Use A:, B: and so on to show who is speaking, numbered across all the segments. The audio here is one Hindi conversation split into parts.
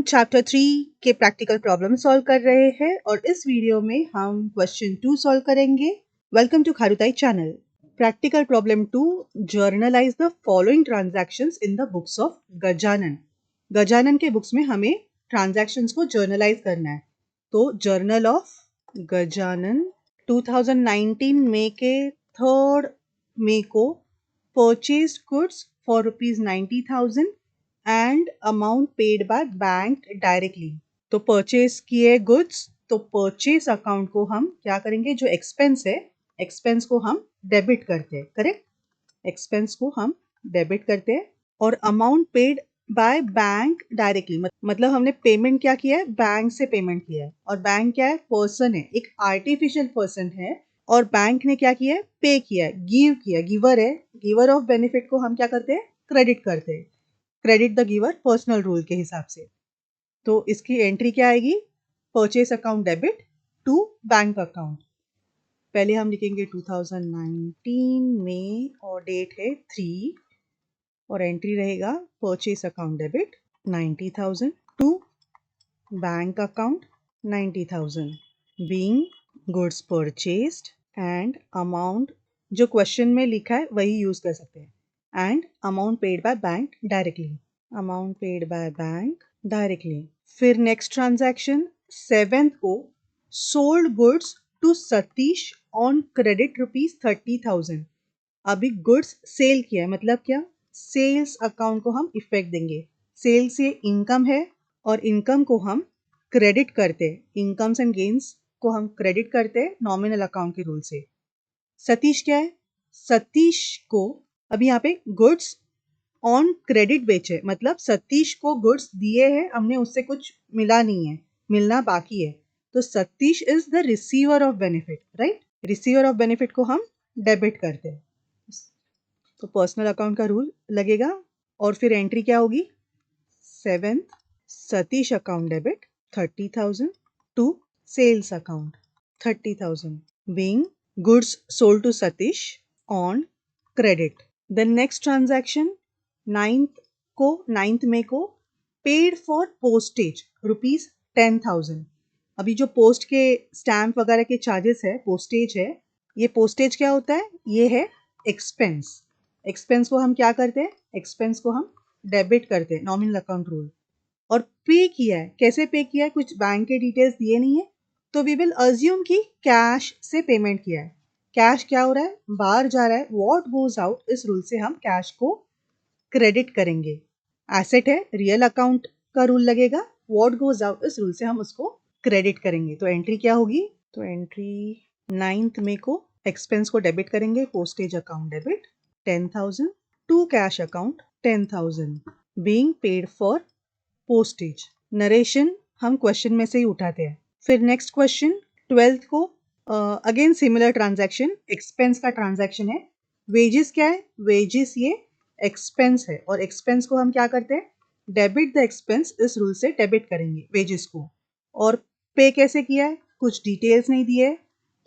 A: चैप्टर 3 के प्रैक्टिकल प्रॉब्लम सॉल्व कर रहे हैं और इस वीडियो में हम क्वेश्चन 2 सॉल्व करेंगे। वेलकम टू खारुताई channel. Practical problem 2, generalized the following transactions in the books of Gajanan. Gajanan के बुक्स में हमें ट्रांजैक्शंस को जर्नलाइज करना है। तो जर्नल ऑफ गजानन 2019 मई के 3 मई को purchase goods for ₹90,000 and amount paid by bank directly. तो परचेज किए गुड्स, तो परचेज अकाउंट को हम क्या करेंगे, जो एक्सपेंस है एक्सपेंस को हम डेबिट करते हैं, करेक्ट। एक्सपेंस को हम डेबिट करते हैं और amount paid by bank directly, मतलब हमने पेमेंट क्या किया है, बैंक से पेमेंट किया है। और बैंक क्या है, पर्सन है, एक आर्टिफिशियल पर्सन है। और बैंक ने क्या किया है, पे किया है, गिव किया, गिवर है। गिवर ऑफ बेनिफिट को हम क्या करते हैं, क्रेडिट करते हैं। Credit the giver personal rule के हिसाब से। तो इसकी एंट्री क्या आएगी, purchase account debit to bank account. पहले हम लिखेंगे 2019 में और डेट है 3 और एंट्री रहेगा purchase account debit 90,000 to bank account 90,000 being goods purchased and amount जो क्वेश्चन में लिखा है वही यूज कर सकते हैं। And amount paid by bank directly, amount paid by bank directly. फिर नेक्स्ट ट्रांजैक्शन 7th को sold goods to Satish on credit ₹30,000। अभी गुड्स सेल किया है, मतलब क्या, सेल्स अकाउंट को हम इफेक्ट देंगे। सेल्स ये इनकम है और इनकम को हम क्रेडिट करते हैं, इनकम्स एंड गेन्स को हम क्रेडिट करते हैं नॉमिनल अकाउंट के रूल से। सतीश क्या है, सतीश को अभी यहाँ पे गुड्स ऑन क्रेडिट बेचे, मतलब सतीश को गुड्स दिए हैं, हमने उससे कुछ मिला नहीं है, मिलना बाकी है। तो Satish is the receiver of benefit, right. Receiver of benefit को हम डेबिट करते हैं, तो पर्सनल अकाउंट का रूल लगेगा। और फिर एंट्री क्या होगी, 7th Satish account debit 30,000 to sales account 30,000 being goods sold to Satish on credit. The next transaction 9th मई को पेड फॉर पोस्टेज ₹10,000। अभी जो पोस्ट के स्टैम्प वगैरह के चार्जेस है, पोस्टेज है, ये पोस्टेज क्या होता है, ये है एक्सपेंस। एक्सपेंस को हम क्या करते हैं, एक्सपेंस को हम डेबिट करते हैं, नॉमिनल अकाउंट रूल। और पे किया है, कैसे पे किया है, कुछ बैंक के डिटेल्स दिए नहीं है, तो वी विल अज्यूम कि कैश से पेमेंट किया है। कैश क्या हो रहा है, बाहर जा रहा है, व्हाट गोज आउट, इस रूल से हम कैश को क्रेडिट करेंगे। एसेट है, रियल अकाउंट का रूल लगेगा, व्हाट गोज आउट इस रूल से हम उसको क्रेडिट करेंगे। तो एंट्री क्या होगी, तो एंट्री 9th मई को एक्सपेंस को डेबिट करेंगे, postage account debit 10,000 to cash account 10,000 being paid for postage. Narration हम क्वेश्चन में से ही उठाते हैं। फिर नेक्स्ट क्वेश्चन 12th को अगेन सिमिलर ट्रांजैक्शन, एक्सपेंस का ट्रांजैक्शन है। वेजेस क्या है, वेजेस ये एक्सपेंस है और एक्सपेंस को हम क्या करते हैं, डेबिट द एक्सपेंस, इस रूल से डेबिट करेंगे वेजेस को। और पे कैसे किया है, कुछ डिटेल्स नहीं दिए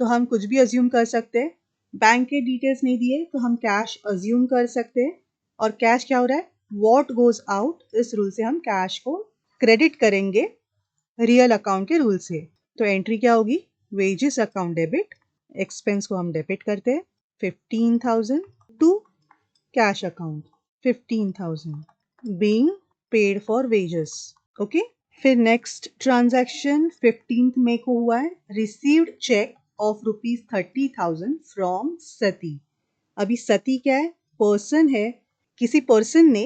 A: तो हम कुछ भी अज्यूम कर सकते हैं। बैंक के डिटेल्स नहीं दिए तो हम कैश अज्यूम कर सकते हैं। और कैश क्या हो रहा है, व्हाट गोज आउट, इस रूल से हम कैश को क्रेडिट करेंगे रियल अकाउंट के रूल से। तो एंट्री क्या होगी, वेजेस अकाउंट डेबिट, एक्सपेंस को हम डेबिट करते हैं 15,000 to cash account 15,000 being paid for wages. Okay. फिर नेक्स्ट ट्रांजैक्शन 15th मई को हुआ है, received cheque of ₹30,000 from Sati. अभी सती क्या है, पर्सन है, किसी पर्सन ने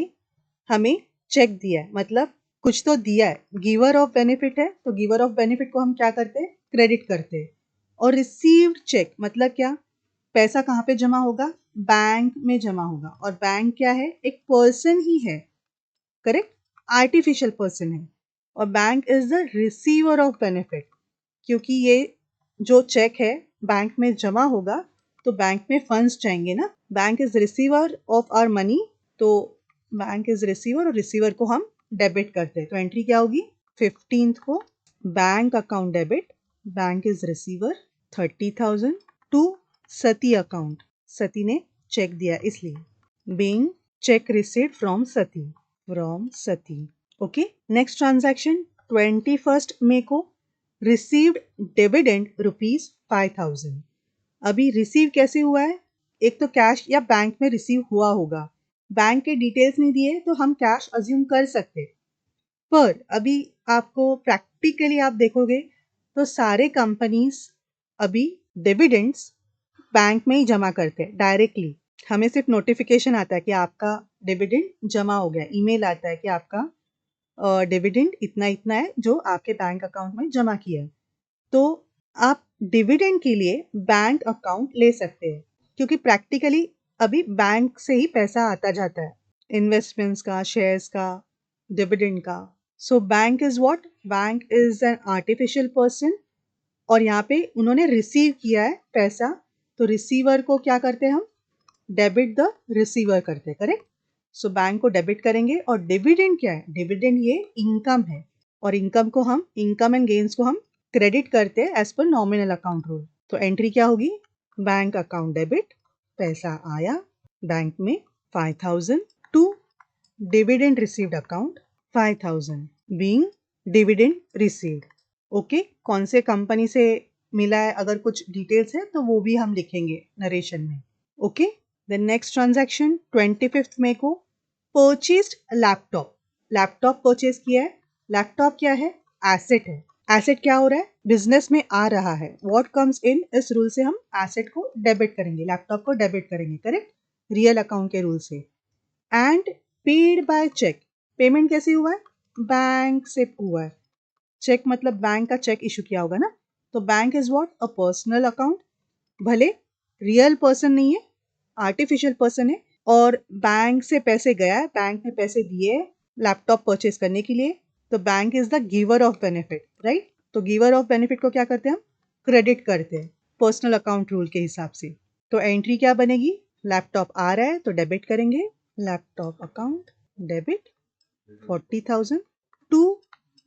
A: हमें चेक दिया है, मतलब कुछ तो दिया है, गिवर ऑफ बेनिफिट है, तो गिवर ऑफ बेनिफिट को हम क्या करते हैं, क्रेडिट करते हैं। और रिसीव्ड चेक मतलब क्या, पैसा कहाँ पे जमा होगा, बैंक में जमा होगा। और बैंक क्या है, एक पर्सन ही है, करेक्ट, आर्टिफिशियल पर्सन है। और bank is the receiver of benefit, क्योंकि ये जो चेक है बैंक में जमा होगा तो बैंक में फंड्स जाएंगे ना। Bank is receiver of our money, तो बैंक इज रिसीवर और रिसीवर को हम डेबिट करते हैं। तो एंट्री क्या होगी, 15th को bank account debit, bank is receiver 30,000 to Sati account, Sati ने चेक दिया इसलिए, being cheque received from Sati, okay, next transaction 21 मई को रिसीव्ड डिविडेंड ₹5,000। अभी रिसीव कैसे हुआ है? एक तो कैश या बैंक में रिसीव हुआ होगा, बैंक के डिटेल्स नहीं दिए तो हम कैश अज्यूम कर सकते। पर अभी आपको प्रैक्टिकली आप देखोगे तो सारे कंपनीज अभी डिविडेंड्स बैंक में ही जमा करते हैं डायरेक्टली। हमें सिर्फ नोटिफिकेशन आता है कि आपका डिविडेंड जमा हो गया, ईमेल आता है कि आपका डिविडेंड इतना इतना है जो आपके बैंक अकाउंट में जमा किया है। तो आप डिविडेंड के लिए बैंक अकाउंट ले सकते हैं, क्योंकि प्रैक्टिकली अभी बैंक से ही पैसा आता जाता है, इन्वेस्टमेंट्स का, शेयर्स का, डिविडेंड का। So bank is what? Bank is an artificial person, और यहाँ पे उन्होंने रिसीव किया है पैसा, तो रिसीवर को क्या करते हैं हम? डेबिट द रिसीवर करते हैं, करेक्ट? सो बैंक को डेबिट करेंगे। और डिविडेंड क्या है? डिविडेंड ये इनकम है, और इनकम एंड गेन्स को हम क्रेडिट करते हैं as per nominal account rule. तो एंट्री क्या होगी? बैंक अकाउंट डेबिट, पैसा आया बैंक में 5,000, to dividend received account 5,000 being dividend received. Okay, कौन से कंपनी से मिला है, अगर कुछ डिटेल्स है तो वो भी हम लिखेंगे नरेशन में। ओके, द नेक्स्ट ट्रांजैक्शन 25 मई को परचेस्ड लैपटॉप। लैपटॉप परचेज किया है। लैपटॉप क्या है? एसेट है। एसेट क्या हो रहा है? बिजनेस में आ रहा है। व्हाट कम्स इन, इस रूल से हम एसेट को डेबिट करेंगे, लैपटॉप को डेबिट करेंगे, करेक्ट? रियल अकाउंट के रूल से। And paid by cheque. Payment कैसे हुआ है? बैंक से हुआ है। चेक मतलब बैंक का चेक इशू किया होगा ना। तो bank is what? A personal account. भले रियल पर्सन नहीं है, आर्टिफिशियल पर्सन है, और बैंक से पैसे गया है, बैंक ने पैसे दिए लैपटॉप परचेज करने के लिए। तो bank is the giver of benefit, right? तो गिवर ऑफ बेनिफिट को क्या करते हैं हम? क्रेडिट करते हैं पर्सनल अकाउंट रूल के हिसाब से। तो एंट्री क्या बनेगी? लैपटॉप आ रहा है तो डेबिट करेंगे, laptop account debit 40,000 to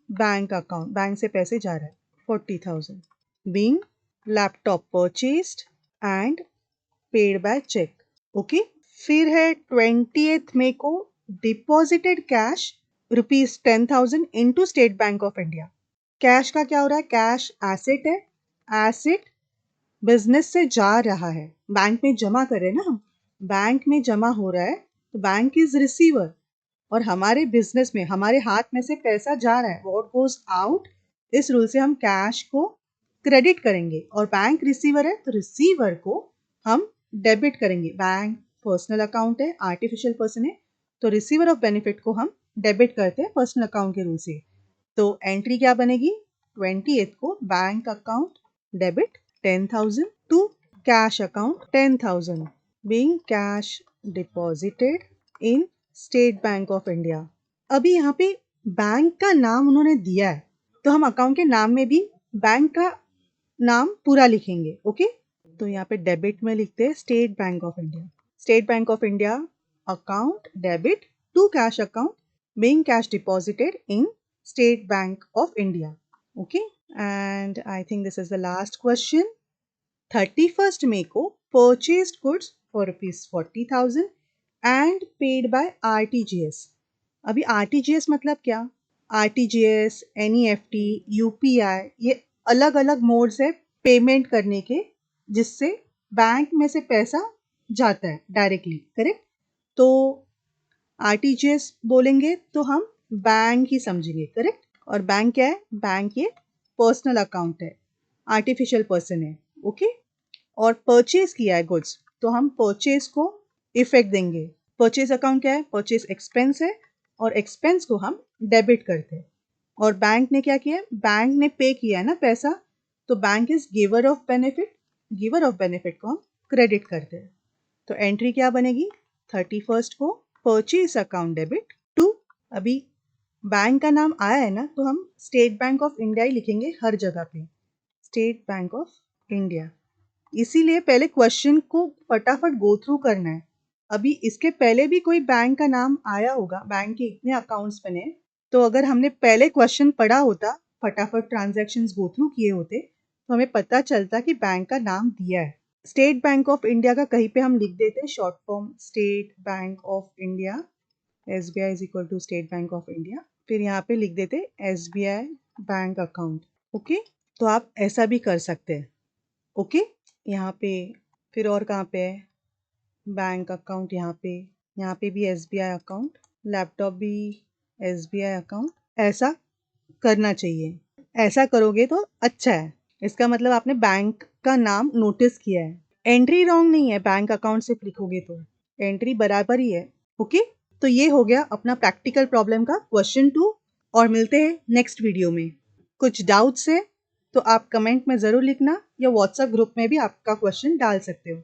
A: bank account, bank से पैसे जा रहा है 40,000 being laptop purchased and paid by cheque. Okay, फिर है 20 मई को deposited cash ₹10,000 into state bank of India. Cash का क्या हो रहा है? कैश एसेट है। एसेट बिजनेस से जा रहा है, बैंक में जमा कर रहे हैं ना हम, बैंक में जमा हो रहा है, तो बैंक इज रिसीवर, और हमारे बिजनेस में हमारे हाथ में से पैसा जा रहा है, व्हाट गोज आउट, इस रूल से हम कैश को क्रेडिट करेंगे। और बैंक रिसीवर है तो रिसीवर को हम डेबिट करेंगे। बैंक पर्सनल अकाउंट है, आर्टिफिशियल पर्सन है, तो रिसीवर ऑफ बेनिफिट को हम डेबिट करते हैं पर्सनल अकाउंट के रूल से। तो एंट्री क्या बनेगी? 28 को bank account debit 10,000 to cash account 10,000 being cash deposited in state bank of India. अभी यहाँ पे बैंक का नाम उन्होंने दिया है, तो हम अकाउंट के नाम में भी बैंक का नाम पूरा लिखेंगे। ओके, तो यहाँ पे डेबिट में लिखते हैं state bank of India. State bank of India account debit to cash account being cash deposited in state bank of India. Okay, and I think this is the last question. 31 मई को purchased goods for ₹40,000 and paid by RTGS. अभी आरटीजीएस मतलब क्या? आरटीजीएस, एनईएफटी, यूपीआई, ये अलग अलग मोड्स है पेमेंट करने के, जिससे बैंक में से पैसा जाता है डायरेक्टली, करेक्ट? तो आरटीजीएस बोलेंगे तो हम बैंक ही समझेंगे, करेक्ट? और बैंक क्या है? बैंक ये पर्सनल अकाउंट है, आर्टिफिशियल पर्सन है। ओके, और परचेज किया है गुड्स, तो हम परचेज को इफेक्ट देंगे। परचेज अकाउंट क्या है? परचेज एक्सपेंस है, और एक्सपेंस को हम डेबिट करते हैं। और बैंक ने क्या किया? बैंक ने पे किया है ना पैसा, तो bank is giver of benefit, giver of benefit को हम क्रेडिट करते हैं। तो एंट्री क्या बनेगी? 31 को परचेज अकाउंट डेबिट टू, अभी बैंक का नाम आया है ना, तो हम स्टेट बैंक ऑफ इंडिया ही लिखेंगे हर जगह पे, स्टेट बैंक ऑफ इंडिया। इसीलिए पहले क्वेश्चन को फटाफट गो थ्रू करना है। अभी इसके पहले भी कोई बैंक का नाम आया होगा, बैंक के इतने अकाउंट्स बने, तो अगर हमने पहले क्वेश्चन पढ़ा होता, फटाफट ट्रांजैक्शंस गो थ्रू किए होते, तो हमें पता चलता कि बैंक का नाम दिया है। स्टेट बैंक ऑफ इंडिया का कहीं पे हम लिख देते हैं short form, state bank of India, SBI is equal to state bank of India. फिर यहाँ पे लिख देते SBI बैंक अकाउंट। ओके, तो आप ऐसा भी कर सकते हैं। ओके, यहाँ पे फिर और कहाँ पे है बैंक अकाउंट, यहाँ पे भी SBI अकाउंट, लैपटॉप भी SBI अकाउंट। ऐसा करना चाहिए, ऐसा करोगे तो अच्छा है। इसका मतलब आपने बैंक का नाम नोटिस किया है। एंट्री रॉन्ग नहीं है, बैंक अकाउंट सिर्फ लिखोगे तो एंट्री बराबर ही है। ओके, तो ये हो गया अपना प्रैक्टिकल प्रॉब्लम का क्वेश्चन 2। और मिलते हैं नेक्स्ट वीडियो में। कुछ डाउट्स है तो आप कमेंट में ज़रूर लिखना या व्हाट्सएप ग्रुप में भी आपका क्वेश्चन डाल सकते हो।